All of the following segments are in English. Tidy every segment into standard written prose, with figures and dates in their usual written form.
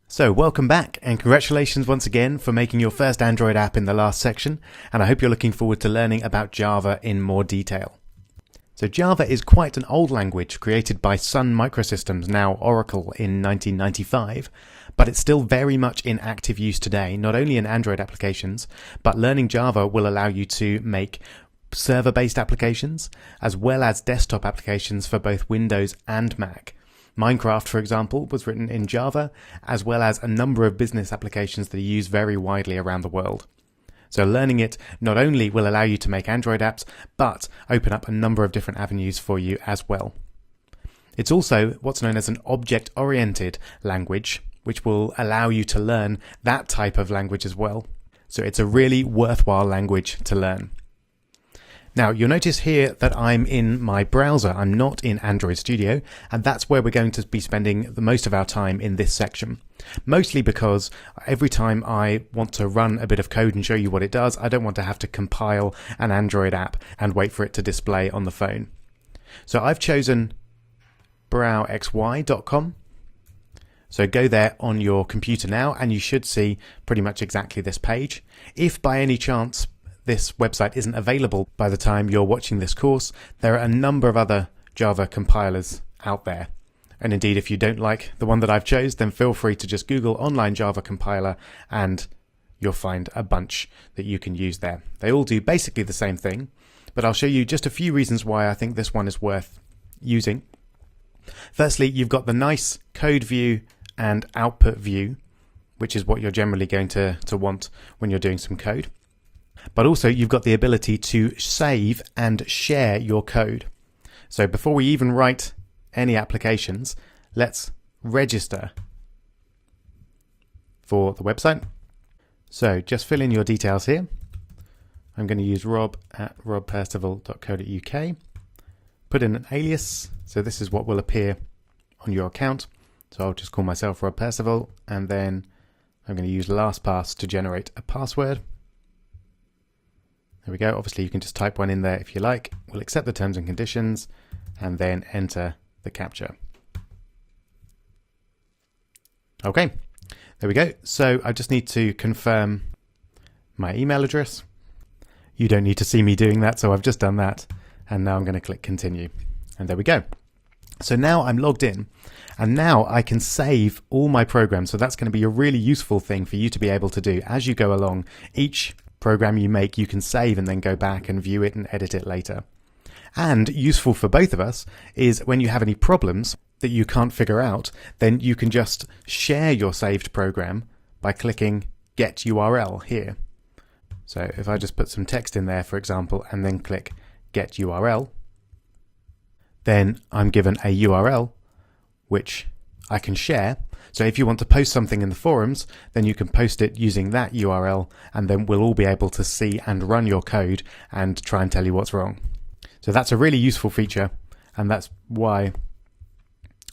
So welcome back, and congratulations once again for making your first Android app in the last section, and I hope you're looking forward to learning about Java in more detail. So Java is quite an old language created by Sun Microsystems, now Oracle, in 1995, but it's still very much in active use today, not only in Android applications, but learning Java will allow you to make server-based applications as well as desktop applications for both Windows and Mac. Minecraft, for example, was written in Java, as well as a number of business applications that are used very widely around the world. So learning it not only will allow you to make Android apps, but open up a number of different avenues for you as well. It's also what's known as an object-oriented language, which will allow you to learn that type of language as well. So it's a really worthwhile language to learn. Now, you'll notice here that I'm in my browser. I'm not in Android Studio, and that's where we're going to be spending the most of our time in this section. Mostly because every time I want to run a bit of code and show you what it does, I don't want to have to compile an Android app and wait for it to display on the phone. So I've chosen browxy.com. So go there on your computer now, and you should see pretty much exactly this page. If by any chance this website isn't available by the time you're watching this course, there are a number of other Java compilers out there. And indeed, if you don't like the one that I've chose, then feel free to just Google online Java compiler and you'll find a bunch that you can use there. They all do basically the same thing, but I'll show you just a few reasons why I think this one is worth using. Firstly, you've got the nice code view and output view, which is what you're generally going to want when you're doing some code. But also you've got the ability to save and share your code. So before we even write any applications, let's register for the website. So just fill in your details here. I'm going to use rob@robpercival.co.uk. Put in an alias. So this is what will appear on your account. So I'll just call myself Rob Percival, and then I'm going to use LastPass to generate a password. There we go. Obviously you can just type one in there if you like. We'll accept the terms and conditions and then enter the captcha. Okay, there we go. So I just need to confirm my email address. You don't need to see me doing that, so I've just done that. And now I'm going to click continue. And there we go. So now I'm logged in, and now I can save all my programs. So that's going to be a really useful thing for you to be able to do as you go along. Each program you make, you can save and then go back and view it and edit it later. And useful for both of us is when you have any problems that you can't figure out, then you can just share your saved program by clicking Get URL here. So if I just put some text in there, for example, and then click Get URL, then I'm given a URL which I can share. So if you want to post something in the forums, then you can post it using that URL, and then we'll all be able to see and run your code and try and tell you what's wrong. So that's a really useful feature, and that's why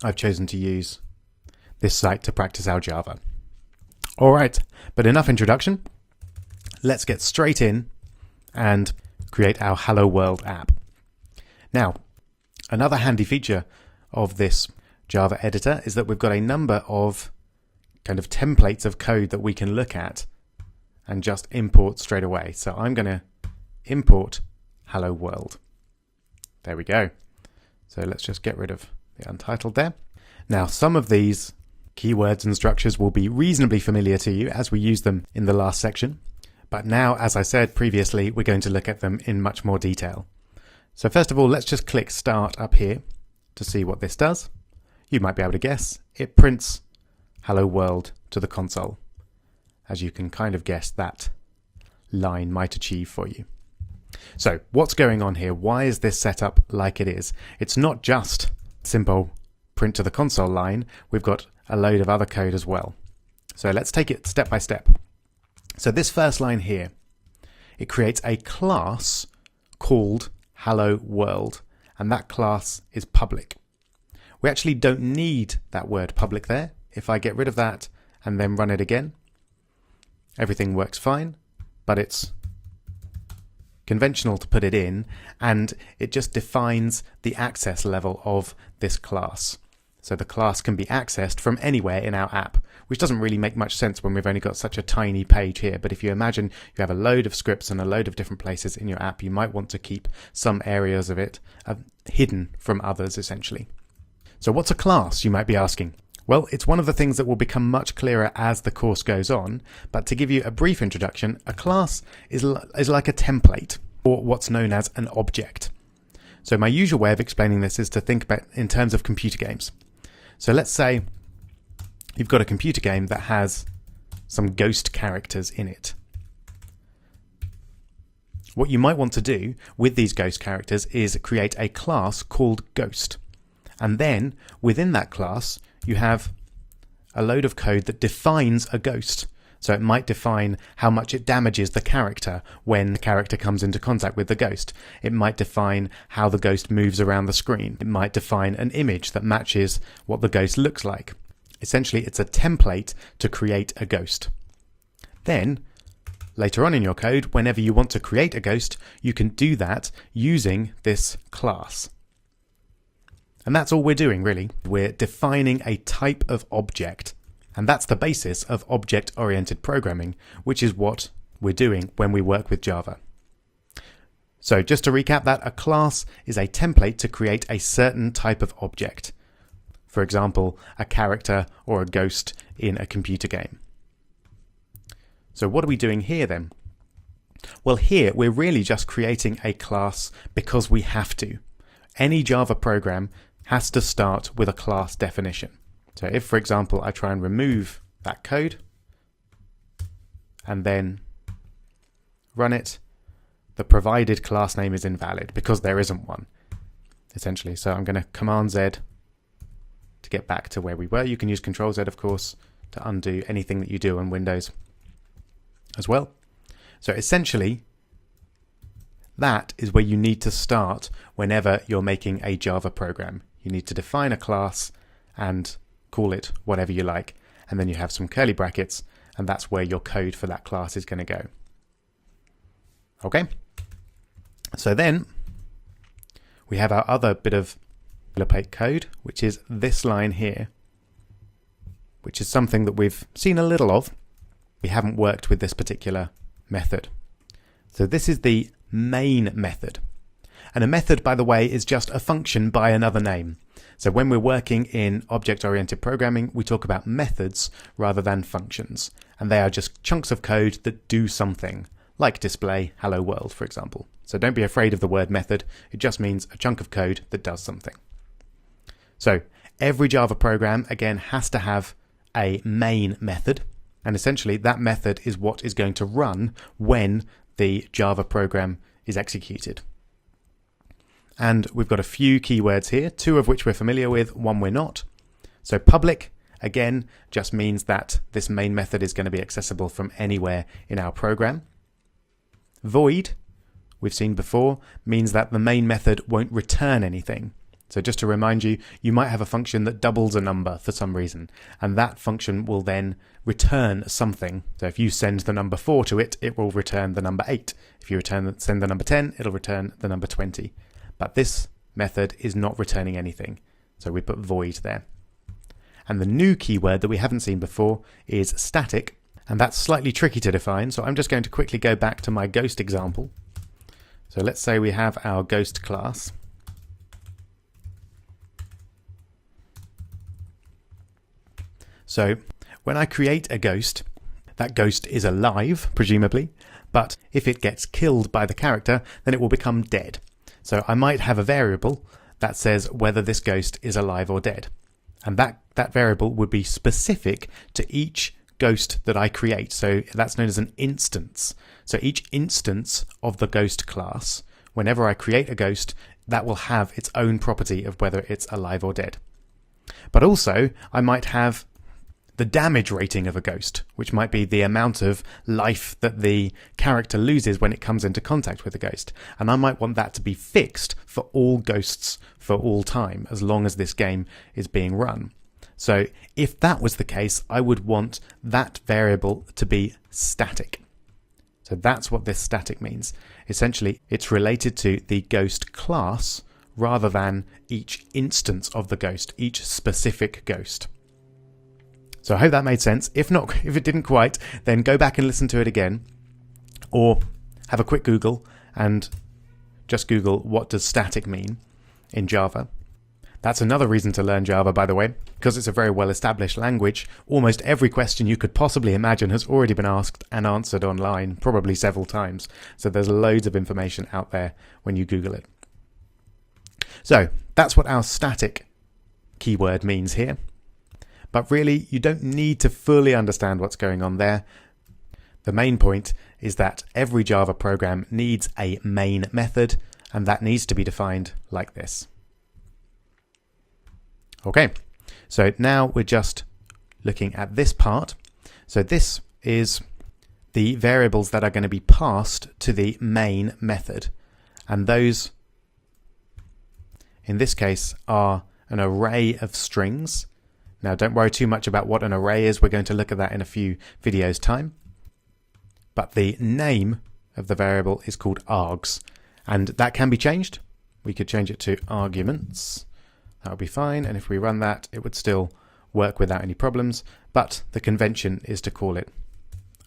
I've chosen to use this site to practice our Java. All right, but enough introduction. Let's get straight in and create our Hello World app. Now, another handy feature of this Java editor is that we've got a number of kind of templates of code that we can look at and just import straight away. So I'm going to import Hello World. There we go. So let's just get rid of the untitled there. Now, some of these keywords and structures will be reasonably familiar to you as we used them in the last section. But now, as I said previously, we're going to look at them in much more detail. So first of all, let's just click Start up here to see what this does. You might be able to guess. It prints Hello World to the console. As you can kind of guess, that line might achieve for you. So what's going on here? Why is this set up like it is? It's not just simple print to the console line. We've got a load of other code as well. So let's take it step by step. So this first line here, it creates a class called Hello World, and that class is public. We actually don't need that word public there. If I get rid of that and then run it again, everything works fine, but it's conventional to put it in, and it just defines the access level of this class. So the class can be accessed from anywhere in our app. which doesn't really make much sense when we've only got such a tiny page here. But if you imagine you have a load of scripts and a load of different places in your app, you might want to keep some areas of it hidden from others, essentially. So what's a class, you might be asking? Well, it's one of the things that will become much clearer as the course goes on, but to give you a brief introduction, a class is like a template, or what's known as an object. So my usual way of explaining this is to think about in terms of computer games. So let's say you've got a computer game that has some ghost characters in it. What you might want to do with these ghost characters is create a class called Ghost. And then within that class, you have a load of code that defines a ghost. So it might define how much it damages the character when the character comes into contact with the ghost. It might define how the ghost moves around the screen. It might define an image that matches what the ghost looks like. Essentially, it's a template to create a ghost. Then, later on in your code, whenever you want to create a ghost, you can do that using this class. And that's all we're doing, really. We're defining a type of object. And that's the basis of object-oriented programming, which is what we're doing when we work with Java. So just to recap that, a class is a template to create a certain type of object. For example, a character or a ghost in a computer game. So what are we doing here then? Well, here we're really just creating a class because we have to. Any Java program has to start with a class definition. So if, for example, I try and remove that code and then run it, the provided class name is invalid because there isn't one, essentially. So I'm going to Command Z to get back to where we were. You can use Control Z, of course, to undo anything that you do on Windows as well. So essentially, that is where you need to start whenever you're making a Java program. You need to define a class and call it whatever you like. And then you have some curly brackets, and that's where your code for that class is going to go. Okay. So then we have our other bit of boilerplate code, which is this line here, which is something that we've seen a little of. We haven't worked with this particular method. So this is the main method. And a method, by the way, is just a function by another name. So when we're working in object-oriented programming, we talk about methods rather than functions. And they are just chunks of code that do something, like display hello world, for example. So don't be afraid of the word method. It just means a chunk of code that does something. So every Java program, again, has to have a main method. And essentially, that method is what is going to run when the Java program is executed. And we've got a few keywords here, two of which we're familiar with, one we're not. So public, again, just means that this main method is going to be accessible from anywhere in our program. Void, we've seen before, means that the main method won't return anything. So just to remind you, you might have a function that doubles a number for some reason, and that function will then return something. So if you send the number 4 to it, it will return the number 8. If you send the number 10, it'll return the number 20. But this method is not returning anything, so we put void there. And the new keyword that we haven't seen before is static, and that's slightly tricky to define, so I'm just going to quickly go back to my ghost example. So let's say we have our ghost class. So when I create a ghost, that ghost is alive, presumably, but if it gets killed by the character, then it will become dead. So I might have a variable that says whether this ghost is alive or dead. And that variable would be specific to each ghost that I create. So that's known as an instance. So each instance of the ghost class, whenever I create a ghost, that will have its own property of whether it's alive or dead. But also, I might have the damage rating of a ghost, which might be the amount of life that the character loses when it comes into contact with a ghost. And I might want that to be fixed for all ghosts for all time, as long as this game is being run. So if that was the case, I would want that variable to be static. So that's what this static means. Essentially, it's related to the ghost class rather than each instance of the ghost, each specific ghost. So I hope that made sense. If not, if it didn't quite, then go back and listen to it again, or have a quick Google and just Google what does static mean in Java. That's another reason to learn Java, by the way, because it's a very well-established language. Almost every question you could possibly imagine has already been asked and answered online, probably several times. So there's loads of information out there when you Google it. So that's what our static keyword means here. But really, you don't need to fully understand what's going on there. The main point is that every Java program needs a main method, and that needs to be defined like this. Okay, so now we're just looking at this part. So this is the variables that are going to be passed to the main method. And those, in this case, are an array of strings. Now, don't worry too much about what an array is. We're going to look at that in a few videos' time. But the name of the variable is called args, and that can be changed. We could change it to arguments. That would be fine, and if we run that, it would still work without any problems, but the convention is to call it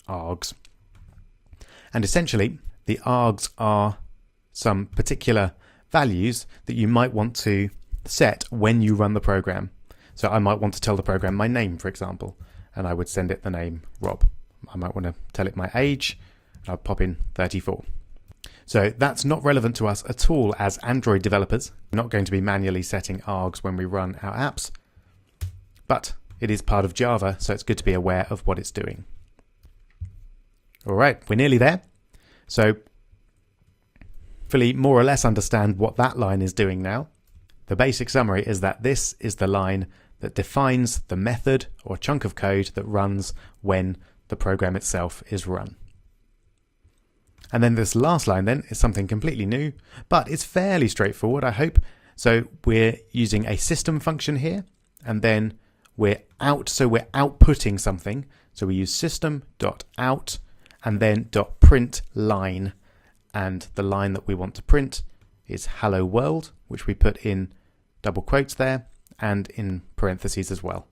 args. And essentially, the args are some particular values that you might want to set when you run the program. So I might want to tell the program my name, for example, and I would send it the name Rob. I might want to tell it my age, and I'll pop in 34. So that's not relevant to us at all as Android developers. We're not going to be manually setting args when we run our apps, but it is part of Java, so it's good to be aware of what it's doing. All right, we're nearly there. So hopefully more or less understand what that line is doing now. The basic summary is that this is the line that defines the method or chunk of code that runs when the program itself is run. And then this last line then is something completely new, but it's fairly straightforward, I hope. So we're using a system function here, and then we're outputting something. So we use system.out and then .print line. And the line that we want to print is hello world, which we put in double quotes there and in parentheses as well.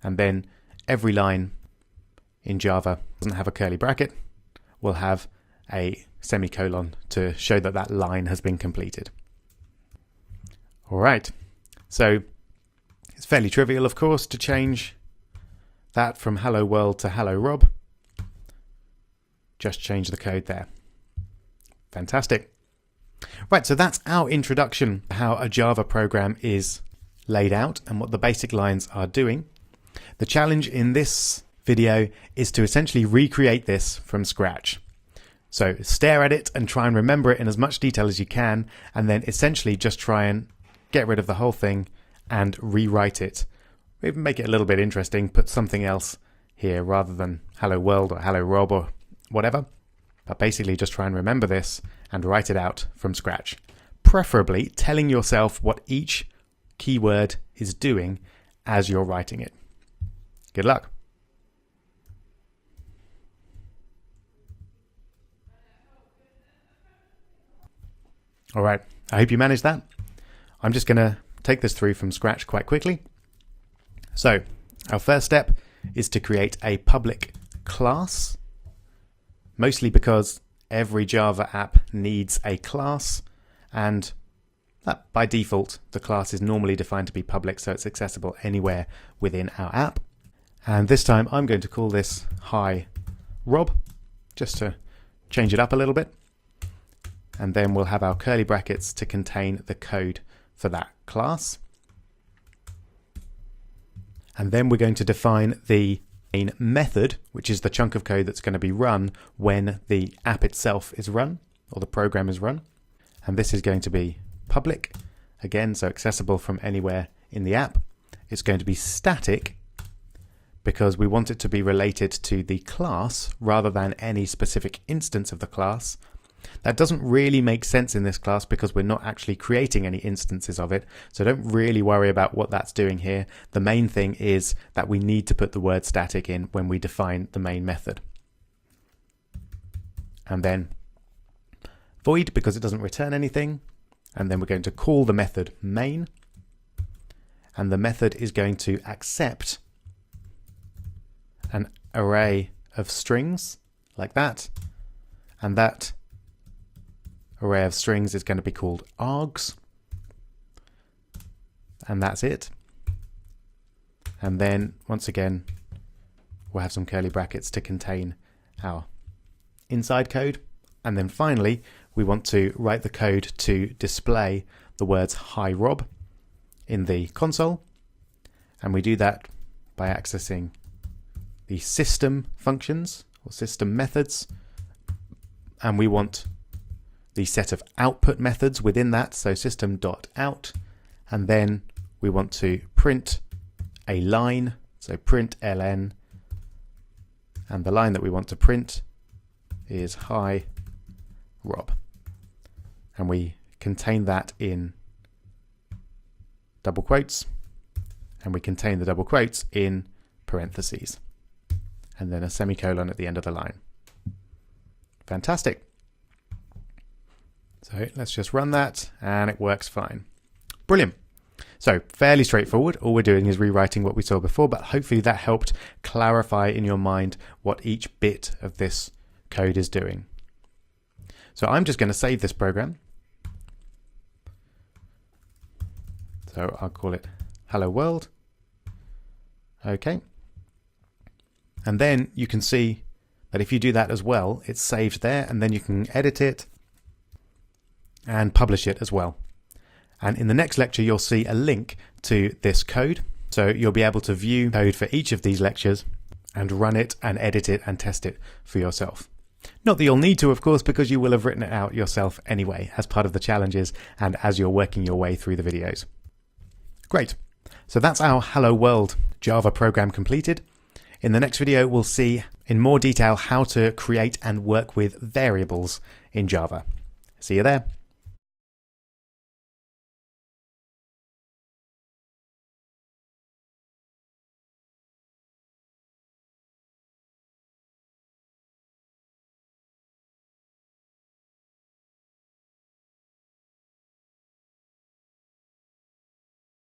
And then every line in Java doesn't have a curly bracket, will have a semicolon to show that that line has been completed. All right, so it's fairly trivial, of course, to change that from hello world to hello Rob. Just change the code there. Fantastic. Right, so that's our introduction to how a Java program is laid out and what the basic lines are doing. The challenge in this video is to essentially recreate this from scratch. So stare at it and try and remember it in as much detail as you can, and then essentially just try and get rid of the whole thing and rewrite it. Maybe make it a little bit interesting, put something else here rather than hello world or hello Rob or whatever. But basically just try and remember this and write it out from scratch. Preferably telling yourself what each keyword is doing as you're writing it. Good luck. All right, I hope you managed that. I'm just going to take this through from scratch quite quickly. So our first step is to create a public class, mostly because every Java app needs a class, and that by default, the class is normally defined to be public, so it's accessible anywhere within our app. And this time I'm going to call this Hi Rob, just to change it up a little bit. And then we'll have our curly brackets to contain the code for that class. And then we're going to define the main method, which is the chunk of code that's going to be run when the app itself is run, or the program is run. And this is going to be public, again, so accessible from anywhere in the app. It's going to be static, because we want it to be related to the class rather than any specific instance of the class. That doesn't really make sense in this class because we're not actually creating any instances of it, so don't really worry about what that's doing here. The main thing is that we need to put the word static in when we define the main method. And then void, because it doesn't return anything, and then we're going to call the method main, and the method is going to accept an array of strings like that. And that array of strings is going to be called args. And that's it. And then once again, we'll have some curly brackets to contain our inside code. And then finally, we want to write the code to display the words "Hi Rob" in the console. And we do that by accessing the system functions or system methods. And we want the set of output methods within that. So system.out. And then we want to print a line. So print ln. And the line that we want to print is "Hi Rob." And we contain that in double quotes. And we contain the double quotes in parentheses. And then a semicolon at the end of the line. Fantastic. So let's just run that and it works fine. Brilliant. So fairly straightforward. All we're doing is rewriting what we saw before, but hopefully that helped clarify in your mind what each bit of this code is doing. So I'm just going to save this program. So I'll call it Hello World. Okay. And then you can see that if you do that as well, it's saved there, and then you can edit it and publish it as well. And in the next lecture, you'll see a link to this code. So you'll be able to view code for each of these lectures and run it and edit it and test it for yourself. Not that you'll need to, of course, because you will have written it out yourself anyway as part of the challenges and as you're working your way through the videos. Great. So that's our Hello World Java program completed. In the next video, we'll see in more detail how to create and work with variables in Java. See you there.